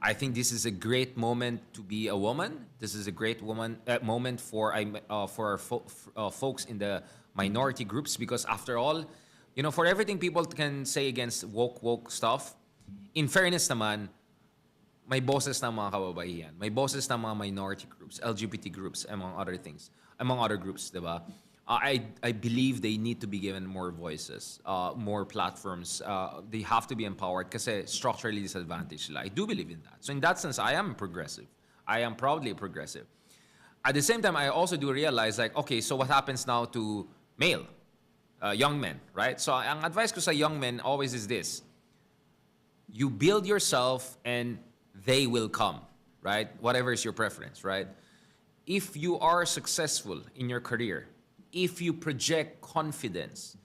I think this is a great moment to be a woman. This is a great moment for our folks in the minority groups, because after all, for everything people can say against woke stuff, in fairness naman, may boses ng mga kababaihan, may boses ng mga minority groups, LGBT groups, among other groups, diba? I believe they need to be given more voices, more platforms. They have to be empowered kasi structurally disadvantaged sila. I do believe in that. So in that sense, I am progressive. I am proudly progressive. At the same time, I also do realize, like, okay, so what happens now to young men, right? So ang advice ko sa young men always is this: you build yourself and they will come, right? Whatever is your preference, right? If you are successful in your career, if you project confidence,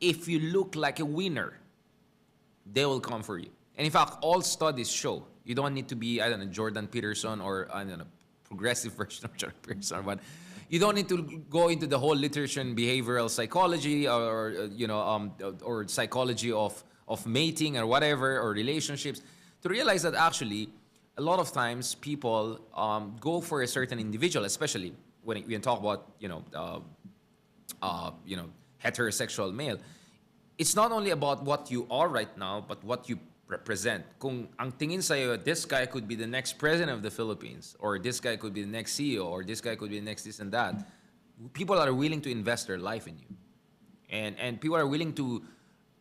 if you look like a winner, they will come for you. And in fact, all studies show you don't need to be, I don't know, Jordan Peterson or, I don't know, progressive version of Jordan Peterson, but you don't need to go into the whole literature in behavioral psychology or psychology of mating or whatever, or relationships, to realize that actually a lot of times people go for a certain individual, especially when we talk about heterosexual male. It's not only about what you are right now, but what you represent. Kung ang tingin sa'yo, this guy could be the next president of the Philippines, or this guy could be the next CEO, or this guy could be the next this and that, people are willing to invest their life in you. And people are willing to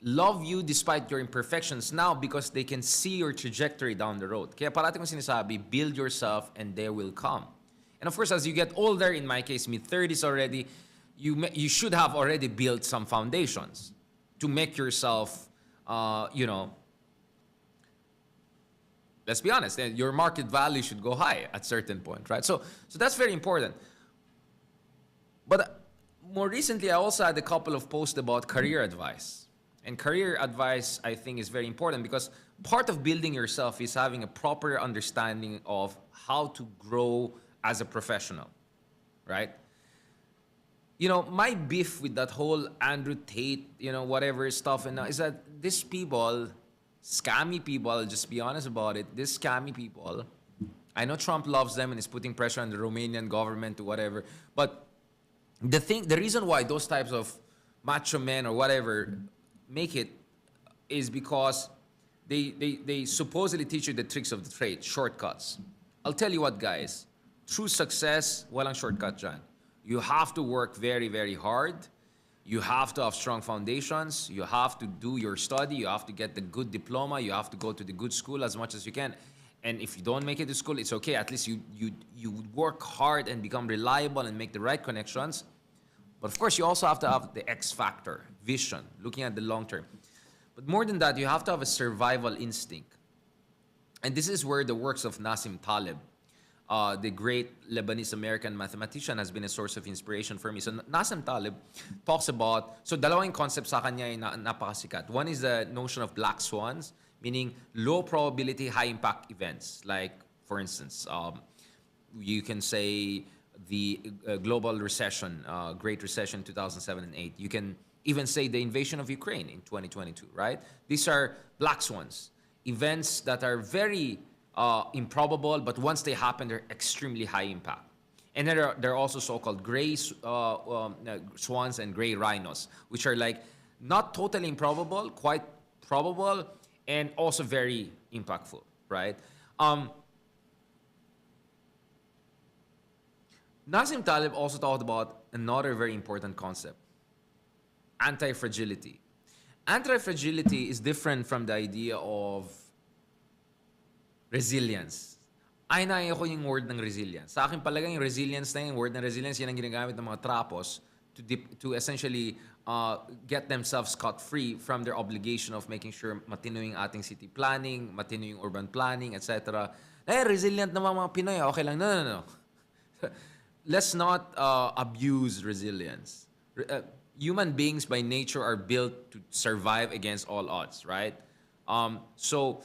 love you despite your imperfections now because they can see your trajectory down the road. Kaya parati kong sinasabi, build yourself and they will come. And of course, as you get older, in my case, mid-30s already, you should have already built some foundations to make yourself, let's be honest, your market value should go high at certain point, right? So that's very important. But more recently, I also had a couple of posts about career advice. And career advice, I think, is very important because part of building yourself is having a proper understanding of how to grow as a professional, right? My beef with that whole Andrew Tate, whatever stuff, and is that these people, scammy people, I'll just be honest about it, these scammy people, I know Trump loves them and is putting pressure on the Romanian government to whatever, but the reason why those types of macho men or whatever make it is because they supposedly teach you the tricks of the trade, shortcuts. I'll tell you what, guys, true success, walang shortcut dyan. You have to work very, very hard. You have to have strong foundations. You have to do your study. You have to get the good diploma. You have to go to the good school as much as you can. And if you don't make it to school, it's okay. At least you work hard and become reliable and make the right connections. But of course, you also have to have the X factor, vision, looking at the long term. But more than that, you have to have a survival instinct. And this is where the works of Nassim Taleb, the great Lebanese-American mathematician, has been a source of inspiration for me. So Nassim Taleb talks about, so dalawang concept sa kanya ay napakasikat. One is the notion of black swans, meaning low probability, high impact events. Like, for instance, you can say the global recession, Great Recession 2007 and 8. You can even say the invasion of Ukraine in 2022, right? These are black swans, events that are very improbable, but once they happen, they're extremely high impact. And then there are also so-called gray swans and gray rhinos, which are like not totally improbable, quite probable, and also very impactful, right? Nassim Taleb also talked about another very important concept, anti-fragility. Anti-fragility is different from the idea of resilience. Ay, naiya ko yung word ng resilience. Sa akin palagay yung resilience na yung word ng resilience, yan ang ginagamit ng mga trapos to essentially get themselves scot-free from their obligation of making sure matino yung ating city planning, matino yung urban planning, etc. Resilient naman mga Pinoy, okay lang. No. Let's not abuse resilience. Human beings by nature are built to survive against all odds, right? So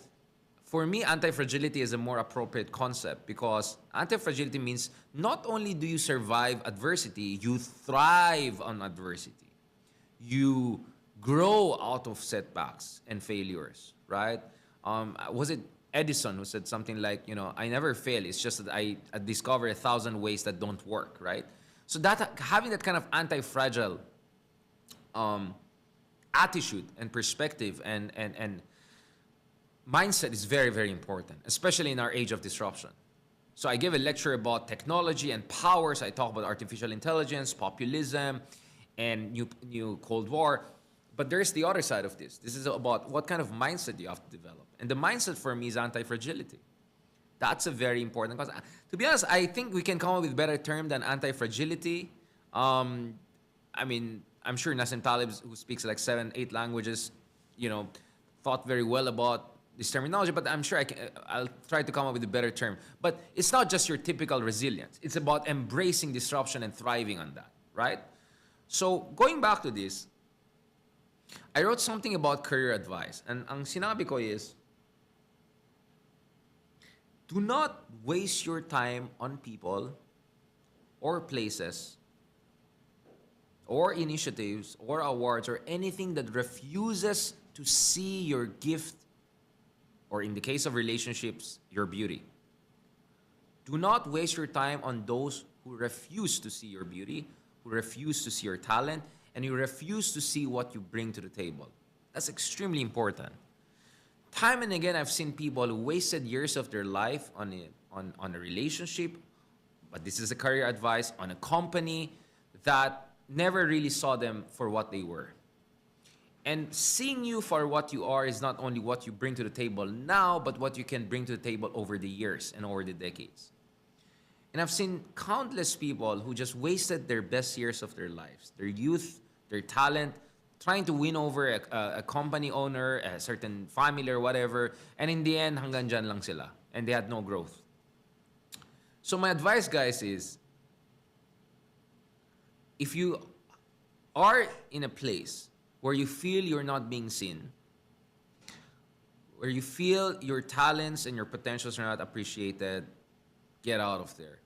for me, anti-fragility is a more appropriate concept because anti-fragility means not only do you survive adversity, you thrive on adversity. You grow out of setbacks and failures, right? Was it Edison, who said something like, I never fail. It's just that I discover 1,000 ways that don't work, right? So that having that kind of anti-fragile attitude and perspective and mindset is very, very important, especially in our age of disruption. So I gave a lecture about technology and powers. I talk about artificial intelligence, populism, and new Cold War. But there's the other side of this. This is about what kind of mindset you have to develop. And the mindset for me is anti-fragility. That's a very important concept. To be honest, I think we can come up with a better term than anti-fragility. I'm sure Nassim Taleb, who speaks like 7, 8 languages, thought very well about this terminology, but I'm sure I'll try to come up with a better term. But it's not just your typical resilience. It's about embracing disruption and thriving on that, right? So going back to this, I wrote something about career advice. And ang sinabi ko is, do not waste your time on people or places or initiatives or awards or anything that refuses to see your gift, or in the case of relationships, your beauty. Do not waste your time on those who refuse to see your beauty, who refuse to see your talent, and you refuse to see what you bring to the table. That's extremely important. Time and again, I've seen people who wasted years of their life on a relationship, but this is a career advice, on a company that never really saw them for what they were. And seeing you for what you are is not only what you bring to the table now, but what you can bring to the table over the years and over the decades. And I've seen countless people who just wasted their best years of their lives, their youth, their talent, trying to win over a company owner, a certain family or whatever, and in the end, hanggang dyan lang sila, and they had no growth. So my advice, guys, is if you are in a place where you feel you're not being seen, where you feel your talents and your potentials are not appreciated, get out of there.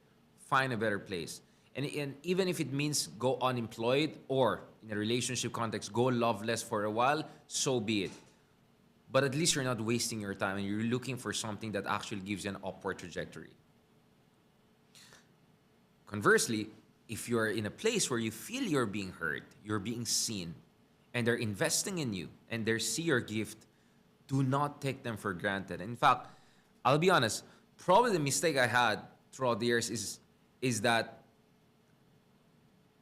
Find a better place. And even if it means go unemployed or in a relationship context, go loveless for a while, so be it. But at least you're not wasting your time and you're looking for something that actually gives you an upward trajectory. Conversely, if you're in a place where you feel you're being heard, you're being seen, and they're investing in you, and they see your gift, do not take them for granted. In fact, I'll be honest, probably the mistake I had throughout the years is that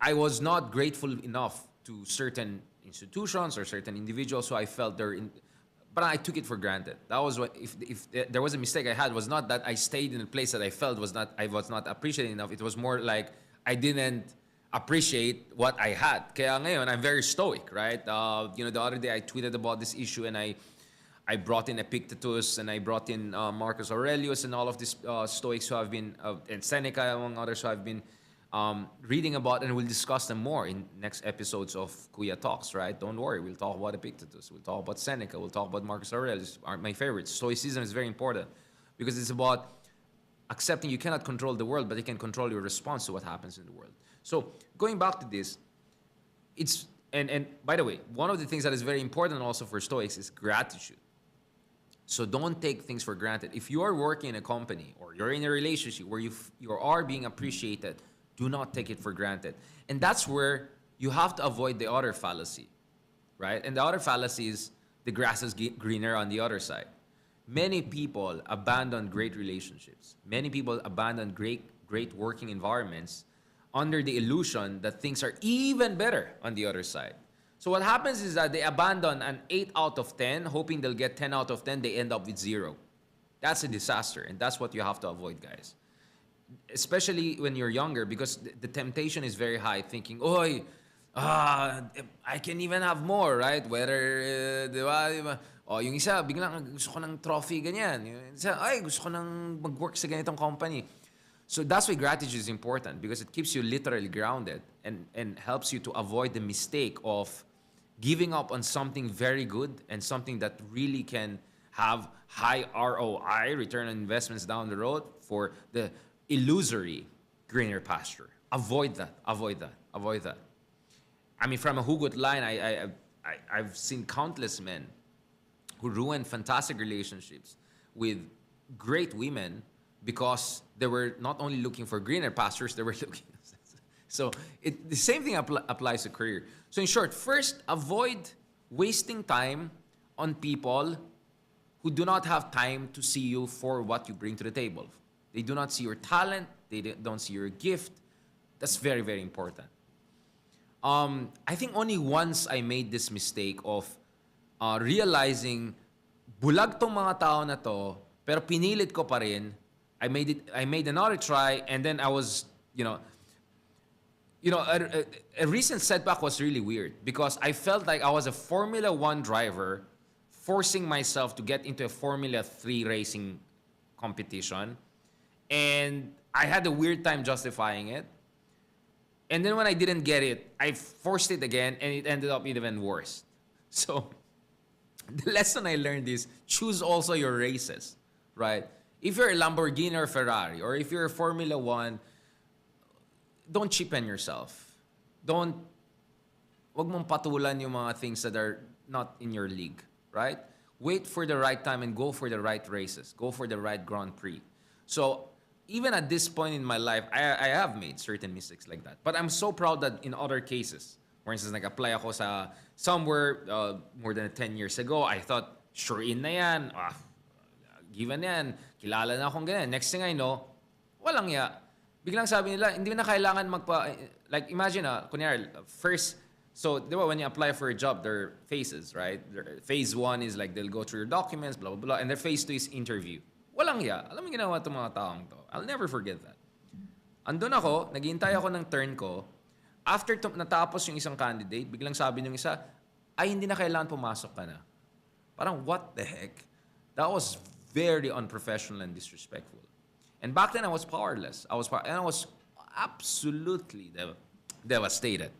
I was not grateful enough to certain institutions or certain individuals, so I felt but I took it for granted. That was what, if there was a mistake I had, was not that I stayed in a place that I felt I was not appreciated enough. It was more like I didn't appreciate what I had. Kaya ngayon, I'm very stoic, right? The other day I tweeted about this issue and I brought in Epictetus and I brought in Marcus Aurelius and all of these Stoics who have been, and Seneca among others who I've been reading about, and we'll discuss them more in next episodes of Kuya Talks, right? Don't worry, we'll talk about Epictetus, we'll talk about Seneca, we'll talk about Marcus Aurelius, are my favorites. Stoicism is very important because it's about accepting you cannot control the world, but you can control your response to what happens in the world. So going back to this, and by the way, one of the things that is very important also for Stoics is gratitude. So don't take things for granted. If you are working in a company or you're in a relationship where you are being appreciated, do not take it for granted. And that's where you have to avoid the other fallacy, right? And the other fallacy is the grass is greener on the other side. Many people abandon great relationships. Many people abandon great working environments under the illusion that things are even better on the other side. So what happens is that they abandon an 8 out of 10, hoping they'll get 10 out of 10, they end up with 0. That's a disaster, and that's what you have to avoid, guys. Especially when you're younger, because the temptation is very high, thinking, oy, I can even have more, right? Whether, di ba? O, yung isa, biglang gusto ko ng trophy, ganyan. Yung isa, ay, gusto ko ng mag-work sa ganitong company. So that's why gratitude is important, because it keeps you literally grounded and helps you to avoid the mistake of giving up on something very good and something that really can have high ROI, return on investments down the road, for the illusory greener pasture. Avoid that. I mean, from a hugot line, I've seen countless men who ruined fantastic relationships with great women because they were not only looking for greener pastures, they were looking. So the same thing applies to career. So in short, first, avoid wasting time on people who do not have time to see you for what you bring to the table. They do not see your talent. They don't see your gift. That's very, very important. I think only once I made this mistake of realizing bulag tong mga tao na to, pero pinilit ko pa rin. I made another try, and then I was, a recent setback was really weird because I felt like I was a Formula 1 driver forcing myself to get into a Formula 3 racing competition. And I had a weird time justifying it. And then when I didn't get it, I forced it again, and it ended up even worse. So the lesson I learned is choose also your races, right? If you're a Lamborghini or Ferrari, or if you're a Formula 1, don't cheapen yourself. Wag mong patulan yung mga things that are not in your league, right? Wait for the right time and go for the right races. Go for the right Grand Prix. So even at this point in my life, I have made certain mistakes like that. But I'm so proud that in other cases, for instance, nag-apply ako sa somewhere more than 10 years ago, I thought, sure in na yan. Given yan. Kilala na akong ganyan. Next thing I know, walang ya. Biglang sabi nila, hindi na kailangan like imagine, kunyari, first, so di ba when you apply for a job, there are phases, right? Phase 1 is like they'll go through your documents, blah, blah, blah. And then phase 2 is interview. Walang ya. Alam mo ginawa itong mga taong to. I'll never forget that. Andun ako, naghihintay ako ng turn ko. After natapos yung isang candidate, biglang sabi ng isa, ay hindi na kailangan pumasok ka na. Parang what the heck? That was very unprofessional and disrespectful. And back then I was powerless. I was absolutely devastated.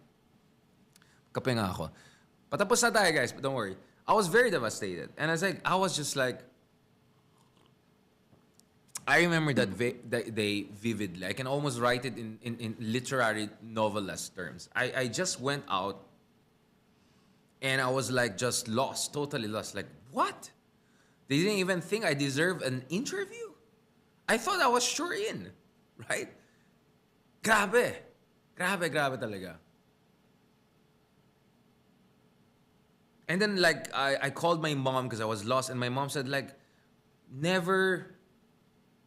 Kape nga ako. Patapos na tayo, guys, but don't worry. I was very devastated. And I was just like, I remember that day vividly. I can almost write it in literary novelist terms. I just went out and I was like just lost, totally lost. Like, what? They didn't even think I deserve an interview? I thought I was sure in, right? Grabe. Grabe talaga. And then like, I called my mom because I was lost, and my mom said like, never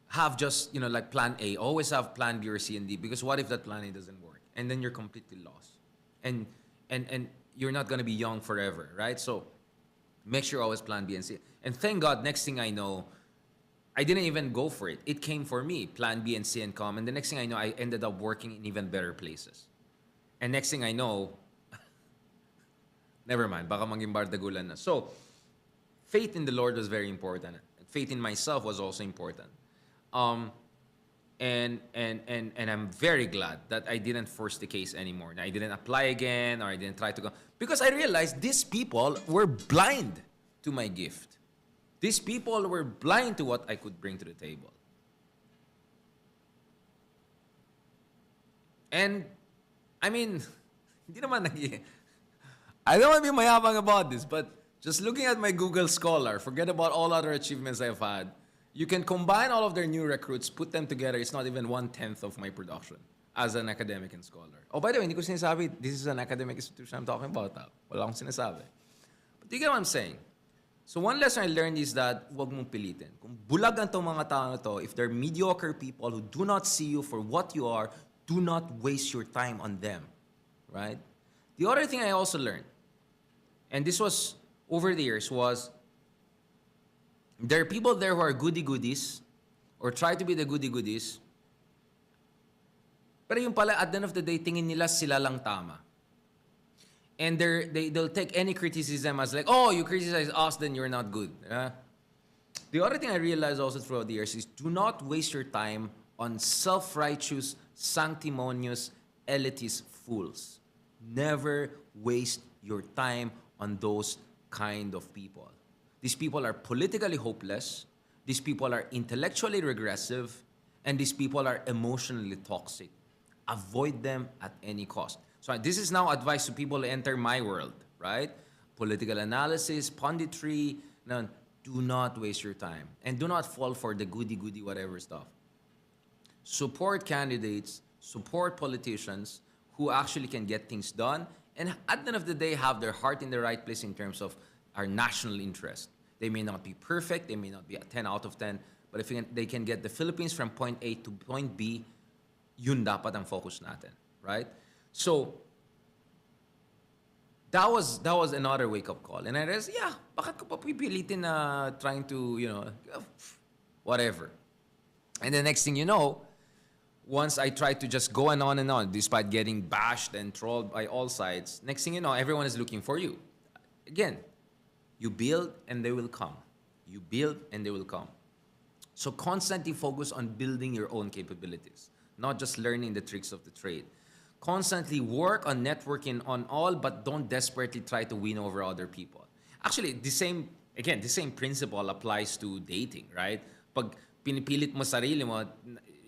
have just, like plan A. Always have plan B or C and D, because what if that plan A doesn't work? And then you're completely lost. And you're not going to be young forever, right? So make sure always plan B and C. And thank God, next thing I know, I didn't even go for it. It came for me, plan B and C and com. And the next thing I know, I ended up working in even better places. And next thing I know, never mind, baka maging bardagulan na. So faith in the Lord was very important. Faith in myself was also important. And I'm very glad that I didn't force the case anymore. I didn't apply again, or I didn't try to go, because I realized these people were blind to my gift. These people were blind to what I could bring to the table. And I mean, I don't want to be mayabang about this, but just looking at my Google Scholar, forget about all other achievements I've had. You can combine all of their new recruits, put them together. It's not even 1/10 of my production as an academic and scholar. Oh, by the way, hindi ko sinasabi, this is an academic institution I'm talking about. Wala akong sinasabi. But you get what I'm saying? So one lesson I learned is that huwag mong pilitin. Kung bulag ang itong mga tao na to, if they're mediocre people who do not see you for what you are, do not waste your time on them. Right? The other thing I also learned, and this was over the years, was there are people there who are goody-goodies or try to be the goody-goodies. Pero yung pala, at the end of the day, tingin nila sila lang tama. And they'll take any criticism as like, oh, you criticize us, then you're not good. The other thing I realized also throughout the years is do not waste your time on self-righteous, sanctimonious, elitist fools. Never waste your time on those kind of people. These people are politically hopeless. These people are intellectually regressive. And these people are emotionally toxic. Avoid them at any cost. So this is now advice to people who enter my world, right? Political analysis, punditry. Now, do not waste your time. And do not fall for the goody-goody whatever stuff. Support candidates, support politicians who actually can get things done, and at the end of the day, have their heart in the right place in terms of our national interest. They may not be perfect, they may not be a 10 out of 10, but if they can get the Philippines from point A to point B, yun dapat ang focus natin, right? So, that was another wake-up call. And I realized, yeah, bakit ko pa pipilitin na trying to, whatever. And the next thing you know, once I tried to just go and on, despite getting bashed and trolled by all sides, next thing you know, everyone is looking for you. Again, you build and they will come. You build and they will come. So constantly focus on building your own capabilities, not just learning the tricks of the trade. Constantly work on networking on all, but don't desperately try to win over other people. Actually, the same principle applies to dating, right? Pag pinipilit mo sarili mo,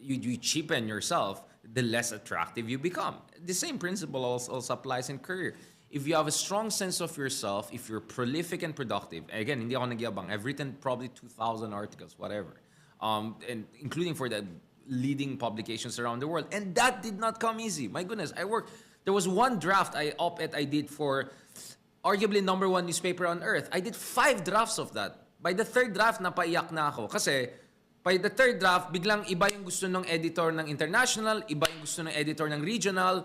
you cheapen yourself, the less attractive you become. The same principle also applies in career. If you have a strong sense of yourself, if you're prolific and productive, again, hindi ako nagyabang, I've written probably 2,000 articles, whatever, and including for the leading publications around the world. And that did not come easy. My goodness, I worked. There was one draft op-ed I did for arguably #1 newspaper on earth. I did 5 drafts of that. By the 3rd draft, napaiyak na ako. Kasi, by the 3rd draft, biglang iba yung gusto ng editor ng international, iba yung gusto ng editor ng regional.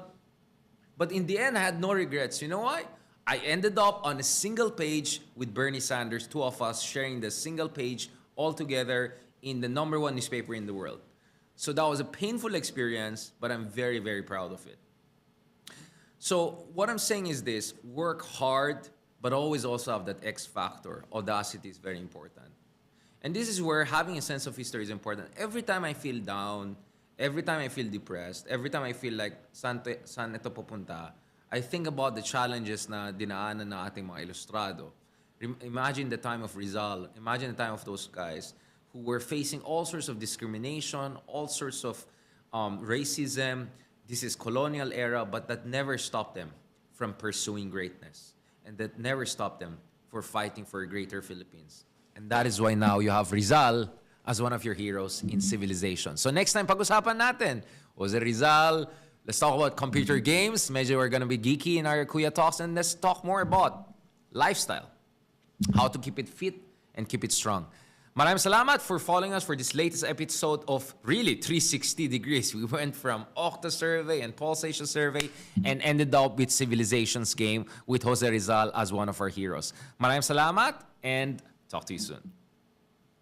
But in the end, I had no regrets. You know why? I ended up on a single page with Bernie Sanders, 2 of us sharing the single page all together in the #1 newspaper in the world. So that was a painful experience, but I'm very, very proud of it. So what I'm saying is this: work hard, but always also have that X factor. Audacity is very important. And this is where having a sense of history is important. Every time I feel down, every time I feel depressed, every time I feel like saan ito pupunta, I think about the challenges na dinaanan na ating mga ilustrado. Imagine the time of Rizal. Imagine the time of those guys who were facing all sorts of discrimination, all sorts of racism. This is colonial era, but that never stopped them from pursuing greatness. And that never stopped them for fighting for a greater Philippines. And that is why now you have Rizal as one of your heroes in civilization. So next time, pag-usapan natin, Jose Rizal, let's talk about computer games. Medyo we're gonna be geeky in our Kuya Talks, and let's talk more about lifestyle. How to keep it fit and keep it strong. Maraming salamat for following us for this latest episode of really 360 degrees. We went from Okta survey and Pulsation survey and ended up with Civilizations game with Jose Rizal as one of our heroes. Maraming salamat and talk to you soon.